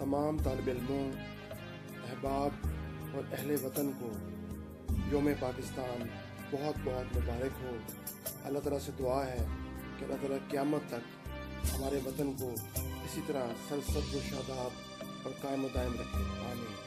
तमाम तालिब इल्मों, अहबाब और अहले वतन को यौम पाकिस्तान बहुत बहुत मुबारक हो। अल्लाह ताला से दुआ है कि अल्लाह ताला क़यामत तक हमारे वतन को इसी तरह सरसब्ज़ व शादाब और कायम दायम रखे। आमीन।